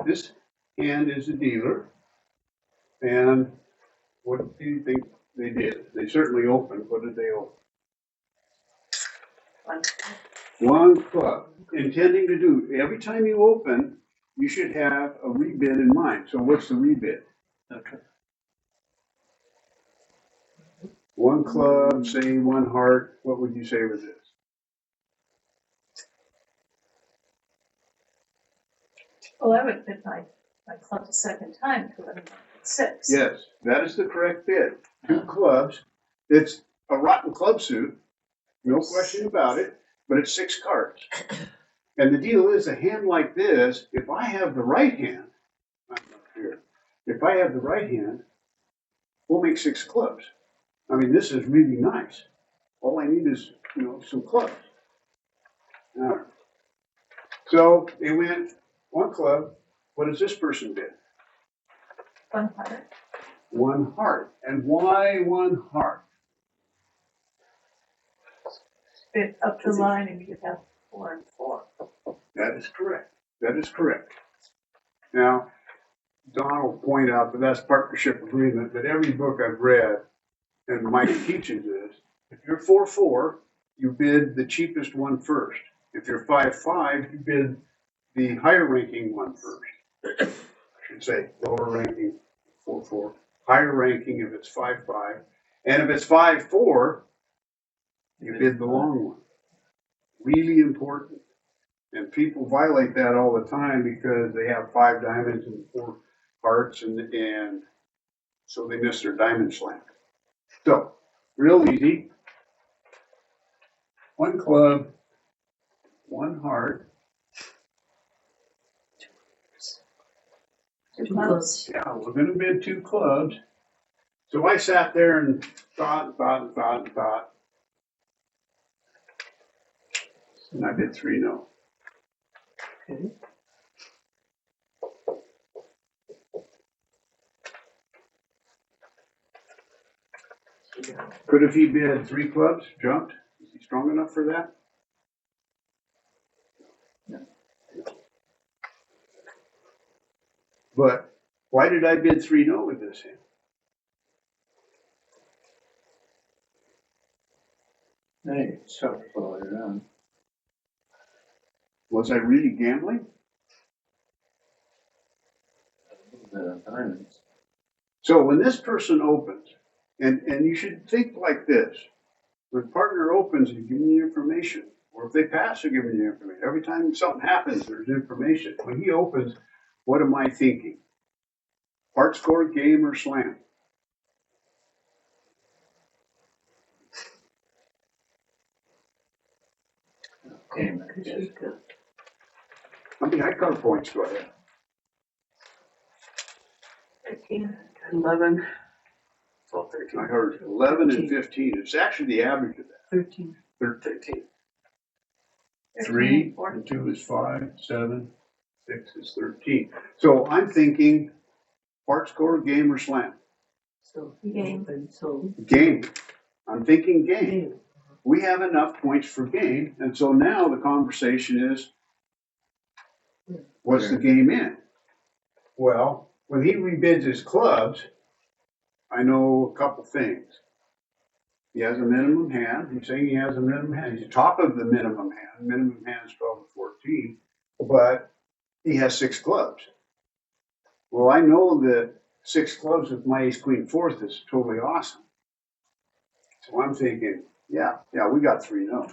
this hand is the dealer, and what do you think they did? They certainly opened. What did they open? One club. Intending to do, every time you open, you should have a rebid in mind. So what's the rebid? Okay. One club, say one heart. What would you say was this? Well, I would bid my club the second time to let him know it's 6. Yes, that is the correct bid. 2 clubs. It's a rotten club suit, no question about it, but it's 6 cards. And the deal is, a hand like this, if I have the right hand, I'm not here. If I have the right hand, we'll make 6 clubs. I mean, this is really nice. All I need is, some clubs. All right. So they went 1 club. What does this person bid? 1 heart. 1 heart. And why 1 heart? Bid up the line and you have 4 and 4. That is correct. That is correct. Now, Don will point out that that's partnership agreement, but every book I've read, and Mike teaches this, if you're 4-4, you bid the cheapest one first. If you're 5-5, you bid the higher ranking one first. I should say lower ranking 4-4, higher ranking if it's 5-5, and if it's 5-4, you bid the long one. Really important. And people violate that all the time because they have 5 diamonds and 4 hearts, and so they miss their diamond slam. So, real easy. 1 club, 1 heart. 2 clubs. Yeah, we're going to bid 2 clubs. So I sat there and thought. And I bid 3 no. Okay. Could have he bid 3 clubs, jumped? Is he strong enough for that? No. But why did I bid 3 no with this hand? Hey, shuffle all around. Was I really gambling? Diamonds. So when this person opens, and you should think like this, when partner opens, they're giving you information. Or if they pass, they're giving you information. Every time something happens, there's information. When he opens, what am I thinking? Part score, game, or slam? Okay. How many high card points do I have? 13. 11. 12, 13. I heard 11 and 15. It's actually the average of that. 13. 13. 13 3 and 4. and 2 is 5, 7, 6 is 13. So I'm thinking part score, game, or slam? So Game. So Game. I'm thinking game. We have enough points for game, and so now the conversation is, what's the game in? Well, when he rebids his clubs, I know a couple things. He has a minimum hand. He's saying he has a minimum hand. He's top of the minimum hand. Minimum hand is 12 and 14, but he has 6 clubs. Well, I know that 6 clubs with my ace queen fourth is totally awesome. So I'm thinking, yeah, we got 3 no.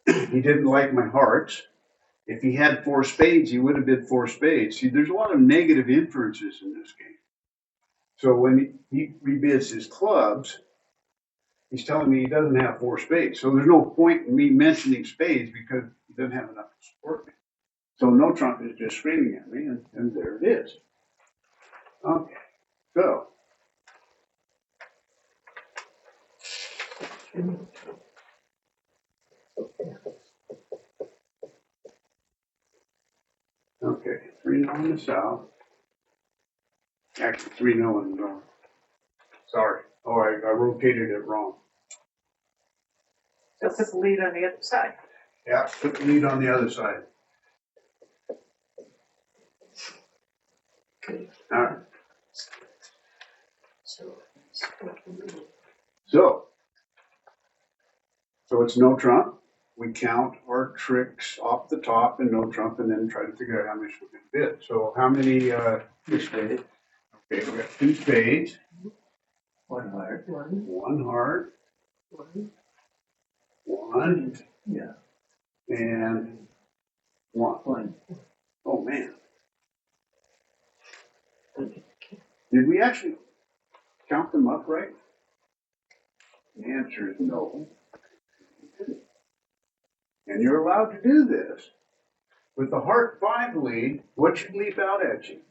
He didn't like my hearts. If he had 4 spades, he would have bid 4 spades. See, there's a lot of negative inferences in this game. So when he rebids his clubs, he's telling me he doesn't have 4 spades. So there's no point in me mentioning spades because he doesn't have enough to support me. So no trump is just screaming at me, and there it is. Okay, so. Okay, 3 no in the south. Actually, 3 no in the north. Sorry. Oh, I rotated it wrong. So put the lead on the other side. Yeah, put the lead on the other side. Okay. All right. So. So it's no trump. We count our tricks off the top and no trump, and then try to figure out how much we can bid. So how many? Two spades. Okay, we got 2 spades, One heart. 1 heart, One. 1, Yeah. and 1. One. Oh man! Did we actually count them up right? The answer is no. And you're allowed to do this. With the heart 5 lead, what should leap out at you?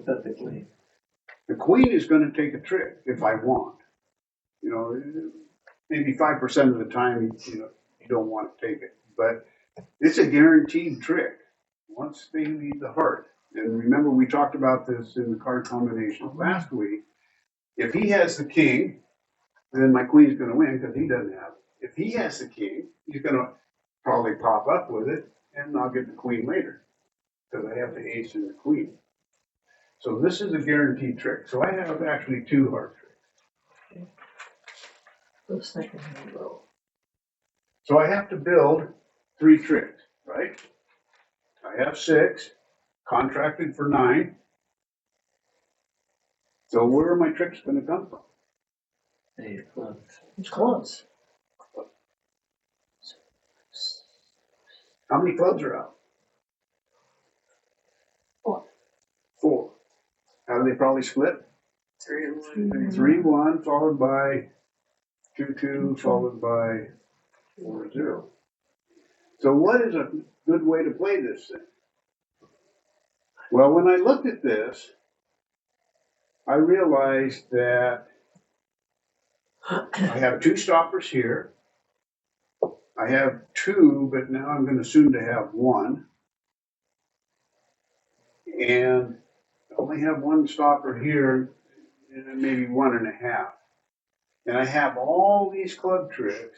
Perfectly. The queen is going to take a trick if I want. You know, maybe 5% of the time, you don't want to take it. But it's a guaranteed trick once they leave the heart. And remember, we talked about this in the card combination last week. If he has the king, then my queen's going to win because he doesn't have it. If he has the king, he's going to probably pop up with it, and I'll get the queen later because I have the ace and the queen. So this is a guaranteed trick. So I have actually 2 heart tricks. The second hand row. So I have to build 3 tricks, right? I have 6, contracted for 9. So where are my tricks going to come from? Eight of clubs. It's close. How many clubs are out? 4. 4. How do they probably split? 3 and 1. 3-1, followed by 2-2, followed by 4-0. So what is a good way to play this thing? Well, when I looked at this, I realized that I have 2 stoppers here. I have 2, but now I'm going to soon to have 1. And I only have 1 stopper here, and maybe 1.5. And I have all these club tricks.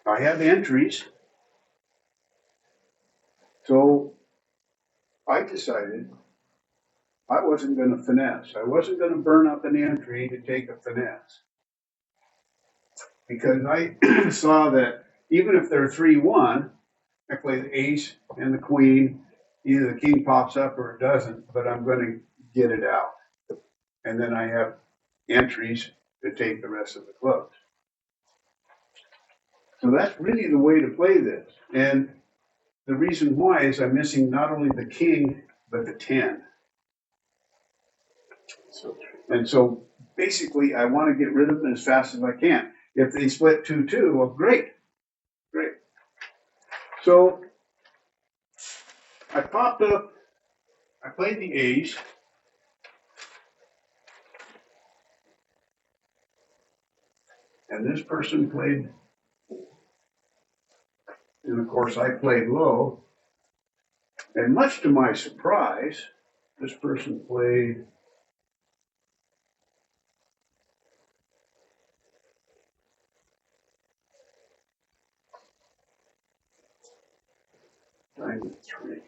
I have entries. So I decided I wasn't going to finesse. I wasn't going to burn up an entry to take a finesse. Because I saw that even if they're 3-1, I play the ace and the queen. Either the king pops up or it doesn't, but I'm going to get it out. And then I have entries to take the rest of the clubs. So that's really the way to play this. And the reason why is I'm missing not only the king, but the 10. And so basically I want to get rid of them as fast as I can. If they split 2-2, well, great. So I popped up, I played the ace. And this person played, and of course I played low. And much to my surprise, this person played diamond 3.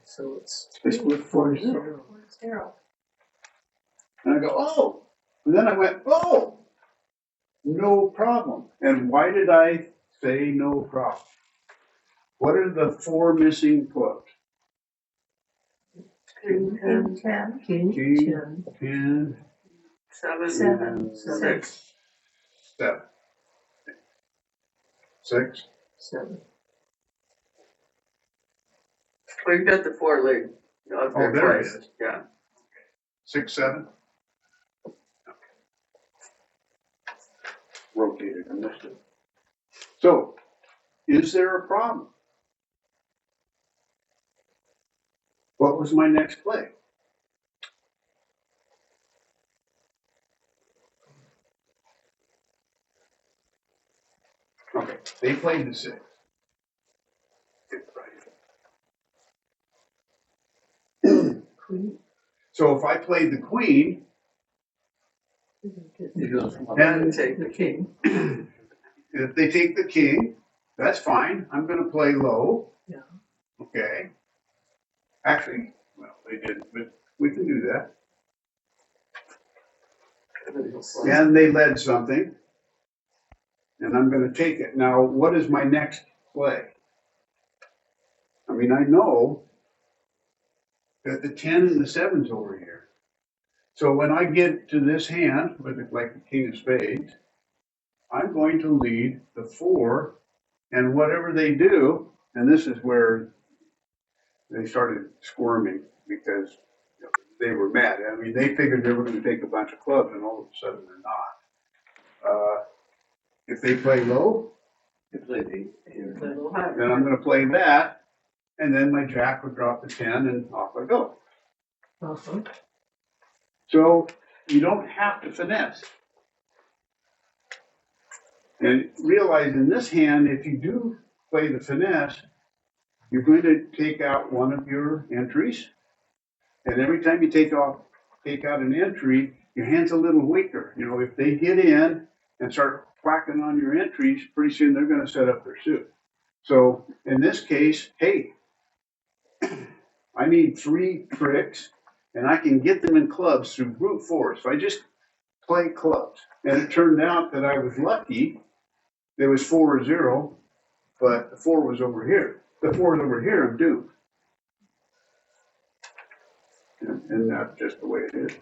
So it's They split 4-0. 0. And I go, oh. And then I went, oh, no problem. And why did I say no problem? What are the 4 missing clubs? King 10. King, 10, 7. and 6. 7. 6. 7. Well, you got the 4 lead. Oh, there it is. Yeah. 6, 7. Rotated, I missed it. So, is there a problem? What was my next play? Okay, they played the 6. Queen. So if I played the queen, You go from and take the king. if they take the king, that's fine. I'm going to play low. Yeah. Okay. Actually, well, they didn't, but we can do that. And they led something, and I'm gonna take it. Now, what is my next play? I mean, I know that the 10 and the 7's over here. So when I get to this hand, with it like the king of spades, I'm going to lead the 4, and whatever they do, and this is where they started squirming because they were mad. I mean, they figured they were going to take a bunch of clubs, and all of a sudden they're not. If they play low, You play the, you play a little higher. then I'm going to play that, and then my jack would drop the 10, and off I go. Uh-huh. So you don't have to finesse. And realize in this hand, if you do play the finesse, you're going to take out one of your entries. And every time you take out an entry, your hand's a little weaker. You know, if they get in and start whacking on your entries, pretty soon they're going to set up their suit. So in this case, hey, I need 3 tricks, and I can get them in clubs through brute force. So I just play clubs. And it turned out that I was lucky. There was 4 or 0, but the 4 was over here. The 4 is over here, I'm doomed. And that's just the way it is.